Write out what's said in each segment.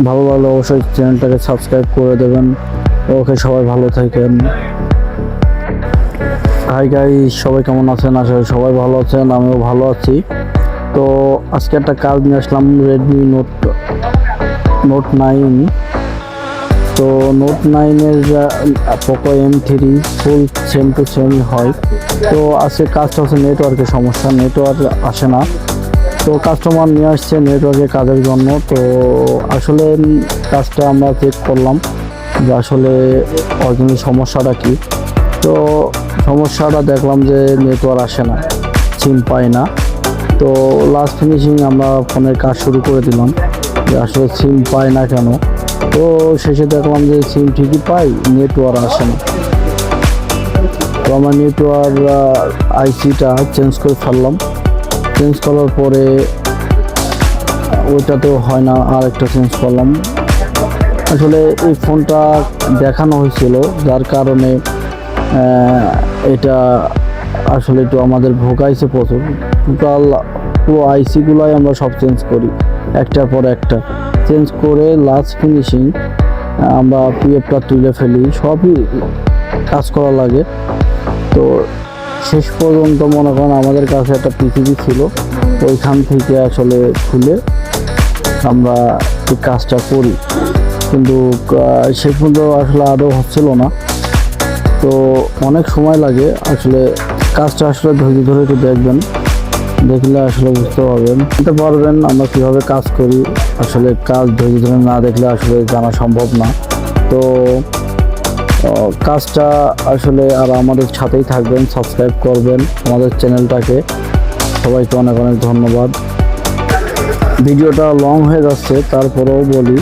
ভালো লাগলে অবশ্যই চ্যানেলটাকে সাবস্ক্রাইব করে দেবেন। ওকে, সবাই ভালো থাকেন। হাই গাইস, সবাই কেমন আছেন? আশা করি সবাই ভালো আছেন, আমিও ভালো আছি। তো আজকে একটা কাজ নিয়ে আসলাম, রেডমি নোট 9। তো নোট 9-এর Poco M3 full same to same হয়। তো আজকে কাজটা হচ্ছে নেটওয়ার্কের সমস্যা, নেটওয়ার্ক আসে না। তো কাস্টমার নিয়ে আসছে নেটওয়ার্কের কাজের জন্য। তো আসলে কাজটা আমরা চেক করলাম যে আসলে অরিজিনাল সমস্যাটা কি। তো সমস্যাটা দেখলাম যে নেটওয়ার্ক আসে না, সিম পাই না। তো লাস্ট ফিনিশিং আমরা ফোনের কাজ শুরু করে দিলাম যে আসলে সিম পাই না কেন। তো শেষে দেখলাম যে সিম ঠিকই পাই, নেটওয়ার্ক আসে না। তো আমার নেটওয়ার্ক আইসিটা চেঞ্জ করে ফেললাম। চেঞ্জ করার পরে ওইটাতেও হয় না, আর একটা চেঞ্জ করলাম। আসলে এই ফোনটা দেখানো হয়েছিল, যার কারণে এটা আসলে একটু আমাদের ভোগাইছে প্রচুর। টোটাল পুরো আইসিগুলোই আমরা সব চেঞ্জ করি, একটার পর একটা চেঞ্জ করে লাস্ট ফিনিশিং আমরা পিএফটা তুলে ফেলি, সবই কাজ করা লাগে। তো শেষ পর্যন্ত মনে করেন আমাদের কাছে একটা পিসিবি ছিল, ওইখান থেকে আসলে খুলে আমরা এই কাজটা করি, কিন্তু শেষ পর্যন্ত আসলে আদৌ হচ্ছিল না। তো অনেক সময় লাগে আসলে, কাজটা আসলে ধৈর্য ধরে একটু দেখবেন, দেখলে আসলে বুঝতে পারবেন আমরা কীভাবে কাজ করি। আসলে কাজ ধৈর্য ধরে না দেখলে আসলে জানা সম্ভব না। তো কাজটা আসলে আর আমাদের সাথেই থাকবেন, সাবস্ক্রাইব করবেন আমাদের চ্যানেলটাকে। সবাইকে অনেক অনেক ধন্যবাদ। ভিডিওটা লং হয়ে যাচ্ছে, তারপরেও বলি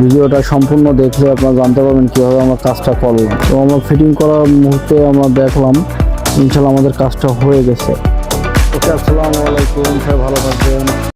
ভিডিওটা সম্পূর্ণ দেখলে আপনারা জানতে পারবেন কীভাবে আমরা কাজটা করলাম। তো আমরা ফিটিং করার মুহূর্তে আমরা দেখলাম ইনশাল্লাহ আমাদের কাজটা হয়ে গেছে। ওকে, আসসালামু আলাইকুম, সবাই ভালো থাকবেন।